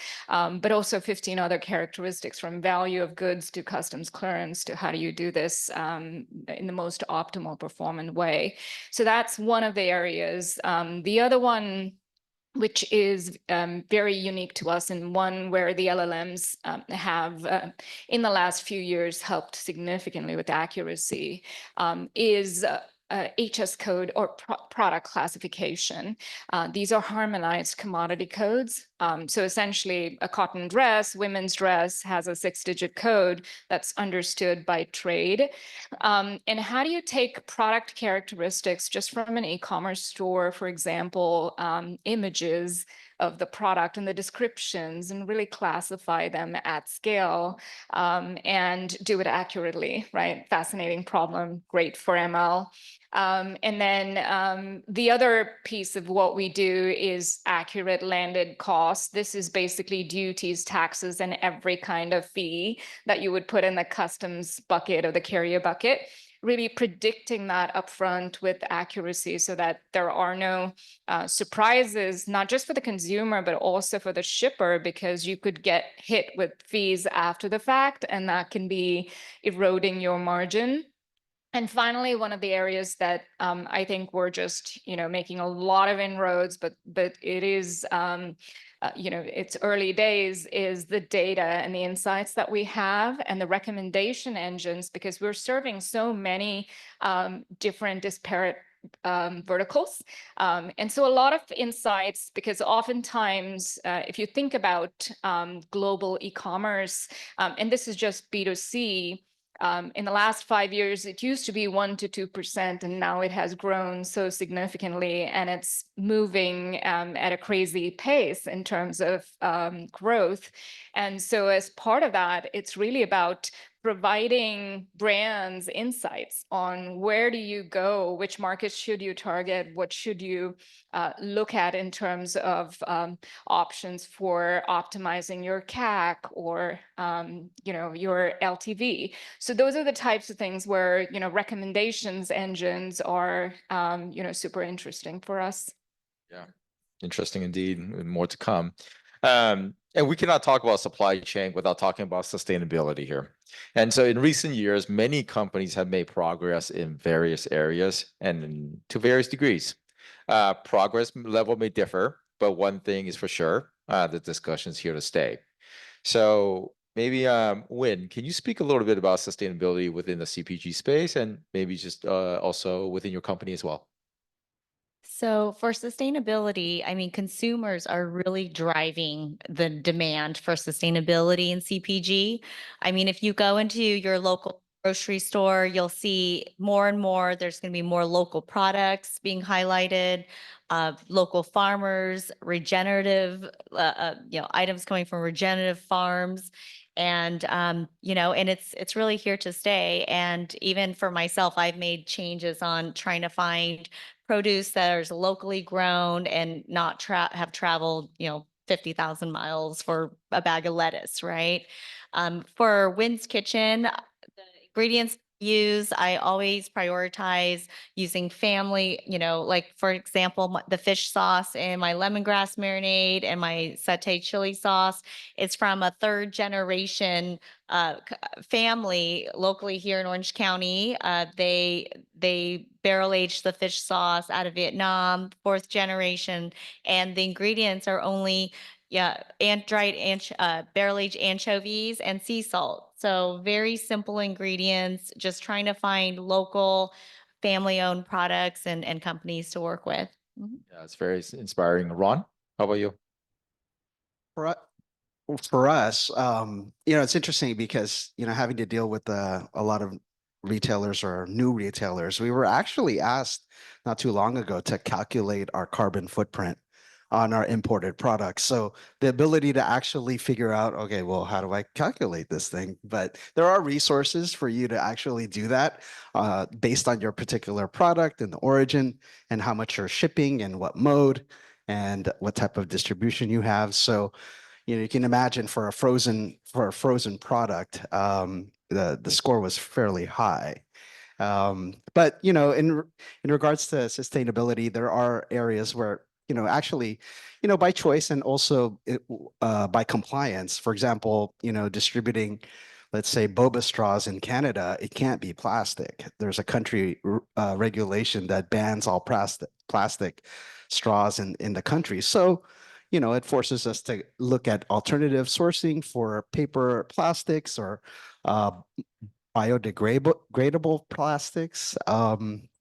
Speaker 7: but also 15 other characteristics, from value of goods to customs clearance to how do you do this in the most optimal performant way. So that's one of the areas. The other one, which is very unique to us, and one where the LLMs have in the last few years helped significantly with accuracy, is HS code or product classification. These are harmonized commodity codes. So essentially, a cotton dress, women's dress, has a 6-digit code that's understood by trade. And how do you take product characteristics just from an e-commerce store, for example, images of the product and the descriptions, and really classify them at scale and do it accurately, right? Fascinating problem, great for ML. And then the other piece of what we do is accurate landed costs. This is basically duties, taxes, and every kind of fee that you would put in the customs bucket or the carrier bucket, really predicting that upfront with accuracy so that there are no surprises, not just for the consumer, but also for the shipper, because you could get hit with fees after the fact, and that can be eroding your margin. And finally, one of the areas that I think we're just, making a lot of inroads, but it is, it's early days, is the data and the insights that we have and the recommendation engines, because we're serving so many different disparate verticals. And so a lot of insights, because oftentimes, if you think about global e-commerce, and this is just B2C, in the last 5 years, it used to be 1 to 2%, and now it has grown so significantly, and it's moving at a crazy pace in terms of growth. And so as part of that, it's really about providing brands insights on where do you go, which markets should you target, what should you look at in terms of options for optimizing your CAC or your LTV. So those are the types of things where recommendations engines are super interesting for us.
Speaker 2: Yeah, interesting indeed. More to come. And we cannot talk about supply chain without talking about sustainability here. And so in recent years, many companies have made progress in various areas and to various degrees. Progress level may differ, but one thing is for sure, the discussion's here to stay. So maybe, Win, can you speak a little bit about sustainability within the CPG space, and maybe just also within your company as well?
Speaker 4: So for sustainability, I mean, consumers are really driving the demand for sustainability in CPG. I mean, if you go into your local grocery store, you'll see more and more, there's going to be more local products being highlighted, local farmers, regenerative, items coming from regenerative farms. And, and it's really here to stay. And even for myself, I've made changes on trying to find produce that is locally grown and not have traveled, 50,000 miles for a bag of lettuce, right? For Wynn's Kitchen, the ingredients use, I always prioritize using family, like for example, the fish sauce and my lemongrass marinade and my satay chili sauce, it's from a 3rd generation family locally here in Orange County. They barrel aged the fish sauce out of Vietnam, 4th generation, and the ingredients are only dried barrel aged anchovies and sea salt. So very simple ingredients, just trying to find local family-owned products and companies to work with. Mhm.
Speaker 2: Yeah, it's very inspiring. Ron, how about you?
Speaker 5: For u- for us, it's interesting because, having to deal with a lot of retailers or new retailers, we were actually asked not too long ago to calculate our carbon footprint on our imported products. So the ability to actually figure out, okay, well, how do I calculate this thing? But there are resources for you to actually do that based on your particular product and the origin and how much you're shipping and what mode and what type of distribution you have. So you can imagine for a frozen product, the score was fairly high. But in regards to sustainability, there are areas where actually, by choice and also by compliance. For example, distributing, let's say, boba straws in Canada, it can't be plastic. There's a country regulation that bans all plastic straws in the country. So it forces us to look at alternative sourcing for paper plastics or uh, biodegradable plastics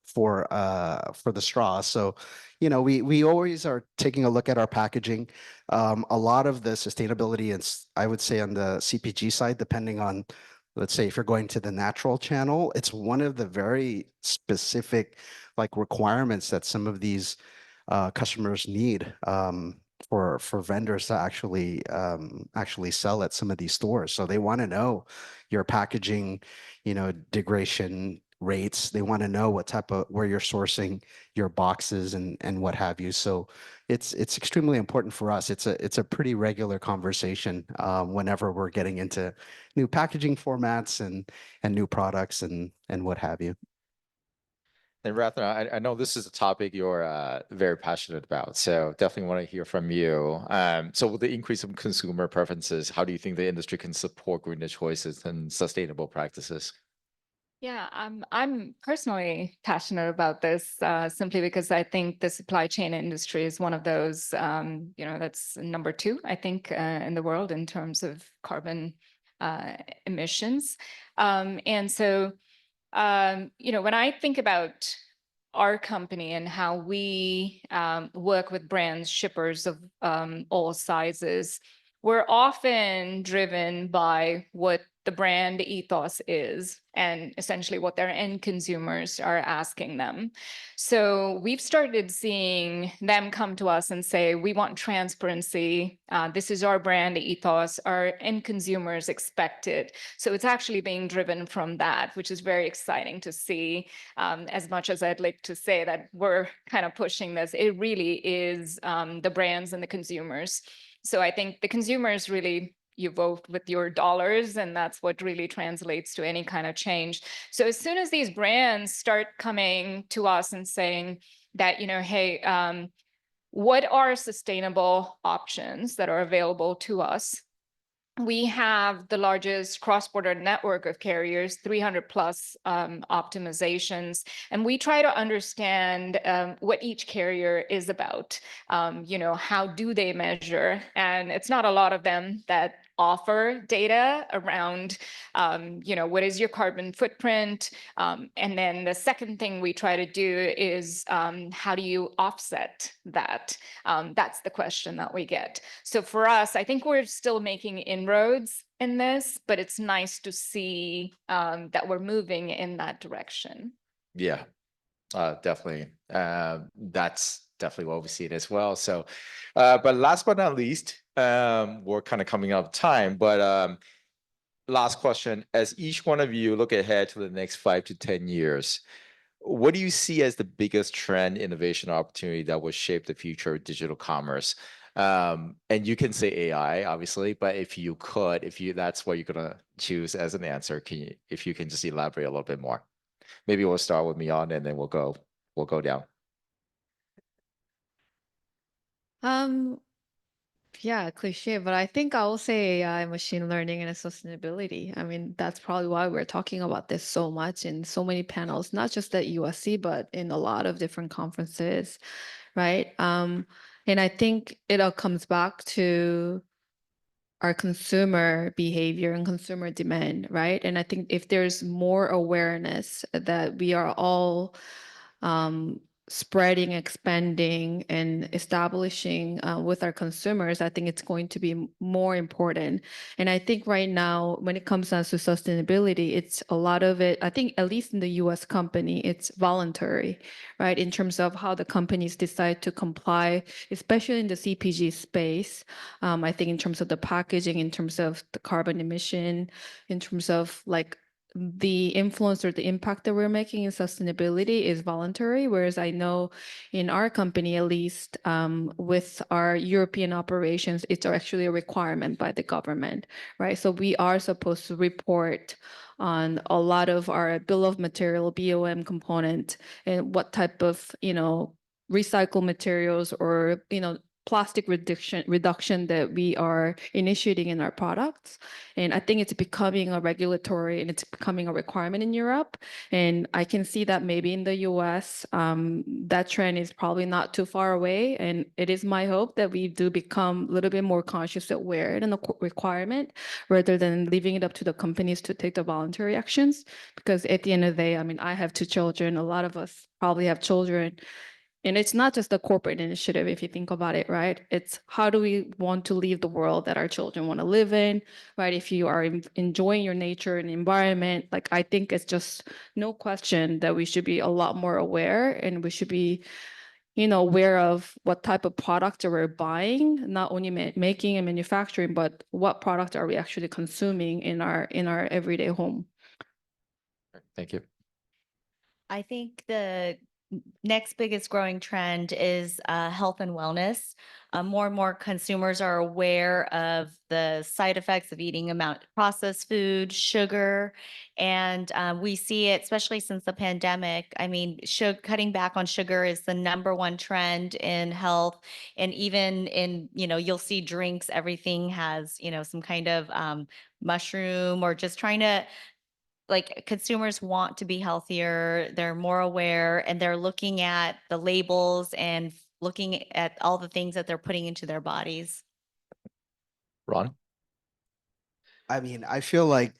Speaker 5: for the straw. So, we always are taking a look at our packaging. A lot of the sustainability and I would say on the CPG side, depending on, let's say if you're going to the natural channel, it's one of the very specific like requirements that some of these customers need for vendors to actually sell at some of these stores. So they want to know your packaging, degradation rates. They want to know what type of where you're sourcing your boxes and what have you. So it's extremely important for us. It's a pretty regular conversation whenever we're getting into new packaging formats and new products and what have you.
Speaker 2: And Rathan, I know this is a topic you're very passionate about, so definitely want to hear from you. So with the increase of consumer preferences, how do you think the industry can support greener choices and sustainable practices?
Speaker 7: Yeah, I'm personally passionate about this simply because I think the supply chain industry is one of those, that's number two, I think, in the world in terms of carbon emissions. And so, when I think about our company and how we work with brands, shippers of all sizes, we're often driven by what the brand ethos is and essentially what their end consumers are asking them. So we've started seeing them come to us and say, we want transparency. This is our brand ethos. Our end consumers expect it. So it's actually being driven from that, which is very exciting to see. As much as I'd like to say that we're kind of pushing this, it really is the brands and the consumers. So I think the consumers really, you vote with your dollars, and that's what really translates to any kind of change. So as soon as these brands start coming to us and saying that, hey, what are sustainable options that are available to us? We have the largest cross-border network of carriers, 300 plus optimizations, and we try to understand what each carrier is about. How do they measure? And it's not a lot of them that offer data around, what is your carbon footprint? And then the second thing we try to do is how do you offset that? That's the question that we get. So for us, I think we're still making inroads in this, but it's nice to see that we're moving in that direction.
Speaker 2: Yeah, definitely. That's definitely what we see it as well. So, but last but not least, we're kind of coming up time, but last question, as each one of you look ahead to the next 5 to 10 years, what do you see as the biggest trend, innovation, opportunity that will shape the future of digital commerce? And you can say AI, obviously, but if that's what you're gonna choose as an answer, if you can just elaborate a little bit more? Maybe we'll start with Mian and then we'll go down.
Speaker 8: Um, yeah, cliche, but I think I will say AI, machine learning, and sustainability. I mean, that's probably why we're talking about this so much in so many panels, not just at USC, but in a lot of different conferences, right? And I think it all comes back to our consumer behavior and consumer demand, right? And I think if there's more awareness that we are all spreading, expanding, and establishing with our consumers, I think it's going to be more important. And I think right now, when it comes down to sustainability, it's a lot of it, I think at least in the US company, it's voluntary, right? In terms of how the companies decide to comply, especially in the CPG space. I think in terms of the packaging, in terms of the carbon emission, in terms of like the influence or the impact that we're making in sustainability is voluntary, whereas I know in our company, at least with our European operations, it's actually a requirement by the government, right? So we are supposed to report on a lot of our bill of material, BOM component, and what type of, recycled materials or, plastic reduction that we are initiating in our products. And I think it's becoming a regulatory and it's becoming a requirement in Europe. And I can see that maybe in the US, that trend is probably not too far away. And it is my hope that we do become a little bit more conscious that we're in a requirement rather than leaving it up to the companies to take the voluntary actions. Because at the end of the day, I mean, I have 2 children. A lot of us probably have children. And it's not just a corporate initiative, if you think about it, right? It's how do we want to leave the world that our children want to live in, right? If you are enjoying your nature and environment, like I think it's just no question that we should be a lot more aware and we should be, aware of what type of product we're buying, not only making and manufacturing, but what product are we actually consuming in our everyday home.
Speaker 2: Thank you.
Speaker 4: I think the next biggest growing trend is health and wellness. More and more consumers are aware of the side effects of eating processed food, sugar, and we see it, especially since the pandemic. I mean, cutting back on sugar is the #1 trend in health, and even in you'll see drinks. Everything has some kind of mushroom or just trying to like consumers want to be healthier, they're more aware, and they're looking at the labels and looking at all the things that they're putting into their bodies.
Speaker 2: Ron?
Speaker 5: I mean, I feel like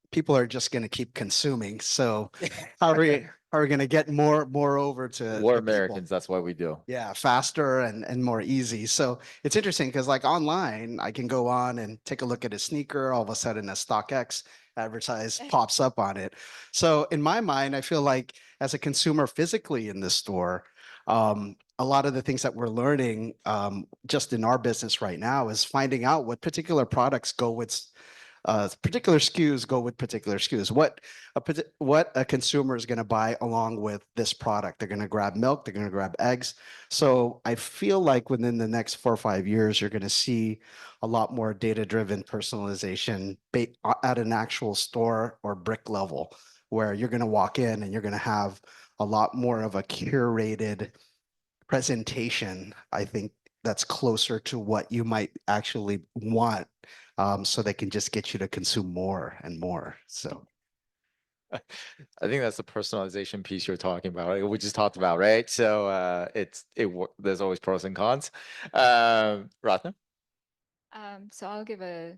Speaker 5: people are just going to keep consuming. So how are we going to get more over to
Speaker 2: We're
Speaker 5: the people?
Speaker 2: Americans, that's what we do.
Speaker 5: Yeah, faster and more easy. So it's interesting because like online, I can go on and take a look at a sneaker. All of a sudden, a StockX advertise pops up on it. So in my mind, I feel like as a consumer physically in the store, a lot of the things that we're learning just in our business right now is finding out what particular products go with particular SKUs go with particular SKUs. What a consumer is going to buy along with this product. They're going to grab milk. They're going to grab eggs. So I feel like within the next 4 or 5 years, you're going to see a lot more data-driven personalization at an actual store or brick level, where you're going to walk in and you're going to have a lot more of a curated presentation. I think that's closer to what you might actually want, so they can just get you to consume more and more. So
Speaker 2: I think that's the personalization piece you're talking about, right? We just talked about, right? So there's always pros and cons. Ratna?
Speaker 7: So I'll give a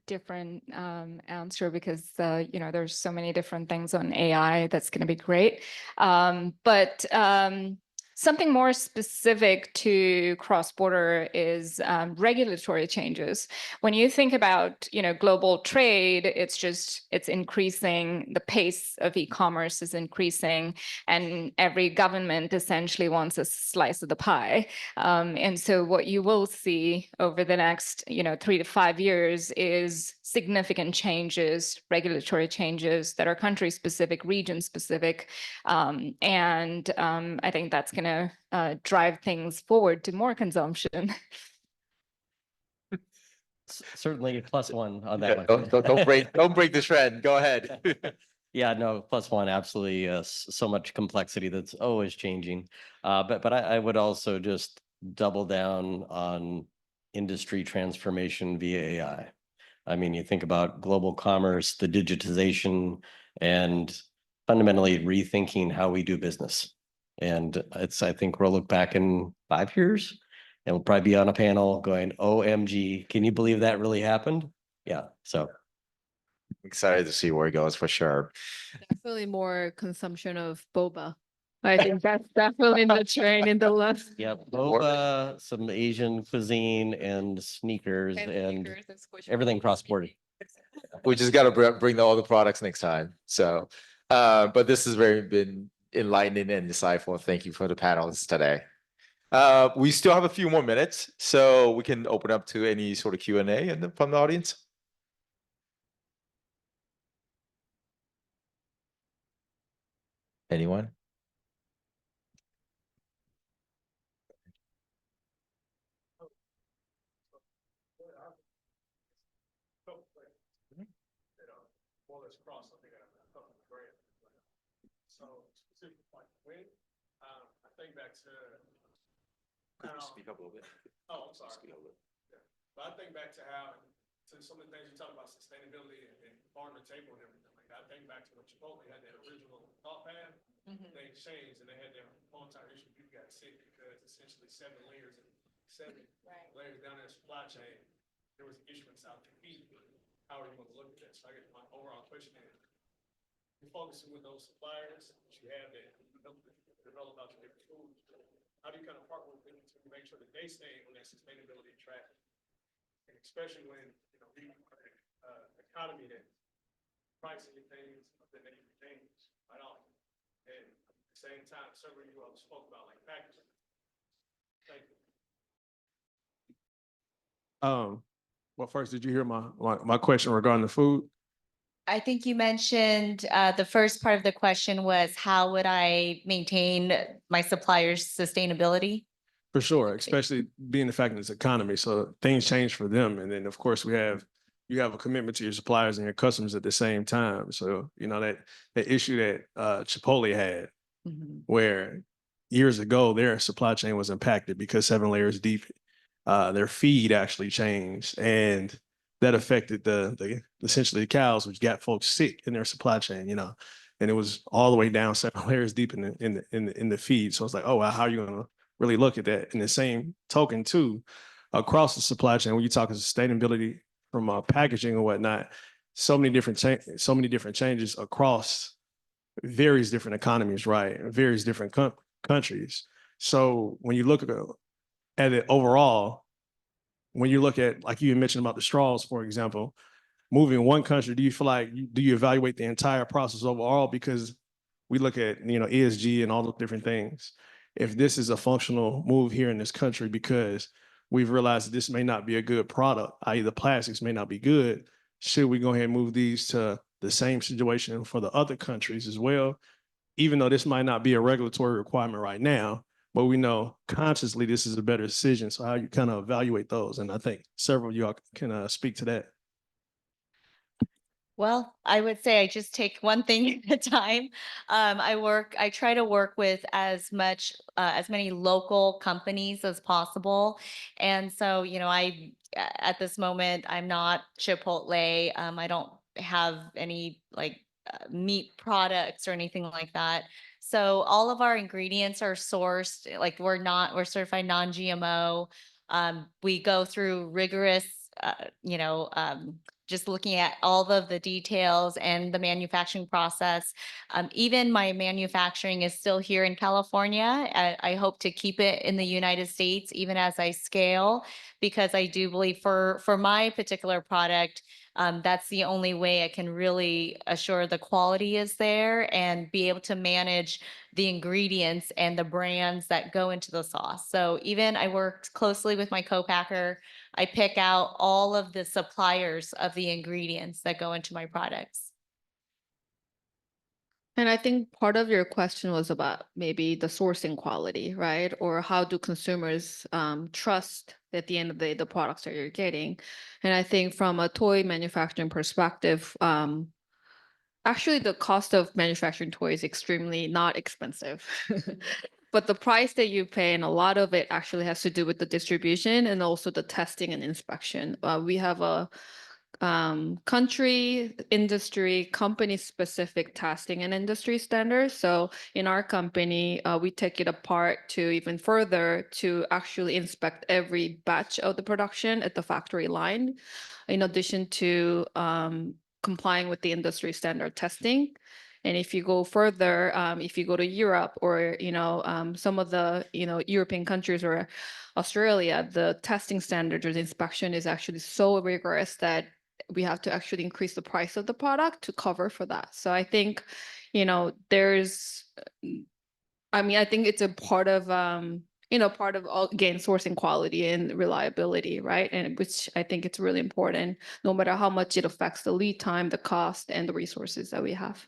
Speaker 7: different answer because there's so many different things on AI that's going to be great. But something more specific to cross-border is regulatory changes. When you think about global trade, it's increasing. The pace of e-commerce is increasing, and every government essentially wants a slice of the pie. And so what you will see over the next 3 to 5 years is significant changes, regulatory changes that are country specific, region specific, and I think that's going to drive things forward to more consumption.
Speaker 6: Certainly +1 on that one.
Speaker 2: Don't break the trend. Go ahead.
Speaker 6: Yeah, no, +1, absolutely. So much complexity that's always changing. But I would also just double down on industry transformation via AI. I mean, you think about global commerce, the digitization, and fundamentally rethinking how we do business. And I think we'll look back in 5 years and we'll probably be on a panel going, OMG, can you believe that really happened? Yeah, so.
Speaker 2: Excited to see where it goes for sure.
Speaker 8: Definitely more consumption of boba. I think that's definitely in the train in the list.
Speaker 6: Yeah, boba, some Asian cuisine and sneakers and
Speaker 8: sneakers and squishy
Speaker 6: everything
Speaker 8: balls.
Speaker 6: cross-border.
Speaker 2: We just got to bring all the products next time. So, but this has been enlightening and insightful. Thank you for the panelists today. We still have a few more minutes, so we can open up to any sort of Q&A from the audience. Anyone?
Speaker 1: So specific like when, I think back to.
Speaker 2: Could you speak up a little bit?
Speaker 1: Oh, I'm sorry.
Speaker 2: Speak up a little.
Speaker 1: Yeah. But I think back to how, to some of the things you talk about sustainability and farm to table and everything like that. I think back to when Chipotle had that original thought pad, things changed and they had their whole entire issue. People got sick because essentially 7 layers down their supply chain. There was an issue inside the feed. How are you going to look at that? So I guess my overall question is, you're focusing with those suppliers that you have that develop out your different foods. How do you kind of partner with them to make sure that they stay on that sustainability track? And especially when, we are in an economy that pricing things that they can change right off. And at the same time, several of you all spoke about like packaging. Thank you.
Speaker 9: Well, first, did you hear my question regarding the food?
Speaker 4: I think you mentioned, the first part of the question was, how would I maintain my suppliers' sustainability?
Speaker 9: For sure, especially being the fact that it's economy, so things change for them, and then of course you have a commitment to your suppliers and your customers at the same time. So that issue that Chipotle had, where years ago their supply chain was impacted because 7 layers deep, their feed actually changed, and that affected the essentially the cows, which got folks sick in their supply chain, and it was all the way down 7 layers deep in the feed. So it's like, oh wow, how are you gonna really look at that? In the same token, too, across the supply chain, when you're talking sustainability from packaging and whatnot, so many different changes across various different economies, right? Various different countries. So when you look at it overall, when you look at, like you mentioned about the straws, for example, moving one country, do you feel like, do you evaluate the entire process overall? Because we look at, ESG and all those different things. If this is a functional move here in this country because we've realized that this may not be a good product, i.e. the plastics may not be good, should we go ahead and move these to the same situation for the other countries as well? Even though this might not be a regulatory requirement right now, but we know consciously this is a better decision. So how you kind of evaluate those? And I think several of y'all can speak to that.
Speaker 4: Well, I would say I just take one thing at a time. I try to work with as many local companies as possible. And so, at this moment, I'm not Chipotle. I don't have any meat products or anything like that. So all of our ingredients are sourced, like we're certified non-GMO. We go through rigorous, just looking at all of the details and the manufacturing process. Even my manufacturing is still here in California. I hope to keep it in the United States, even as I scale, because I do believe for my particular product, that's the only way I can really assure the quality is there and be able to manage the ingredients and the brands that go into the sauce. So even I work closely with my co-packer. I pick out all of the suppliers of the ingredients that go into my products.
Speaker 8: And I think part of your question was about maybe the sourcing quality, right? Or how do consumers trust at the end of the day the products that you're getting? And I think from a toy manufacturing perspective, actually the cost of manufacturing toys is extremely not expensive. But the price that you pay, and a lot of it actually has to do with the distribution and also the testing and inspection. We have a country, industry, company specific testing and industry standards. So in our company, we take it apart to even further to actually inspect every batch of the production at the factory line, in addition to complying with the industry standard testing. And if you go further, if you go to Europe or, some of the, European countries or Australia, the testing standards or the inspection is actually so rigorous that we have to actually increase the price of the product to cover for that. So I think, there's, I think it's a part of, again, sourcing quality and reliability, right? And which I think it's really important, no matter how much it affects the lead time, the cost, and the resources that we have.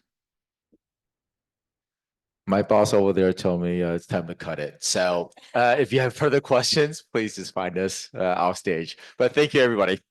Speaker 2: My boss over there told me it's time to cut it. So if you have further questions, please just find us off stage. But thank you, everybody.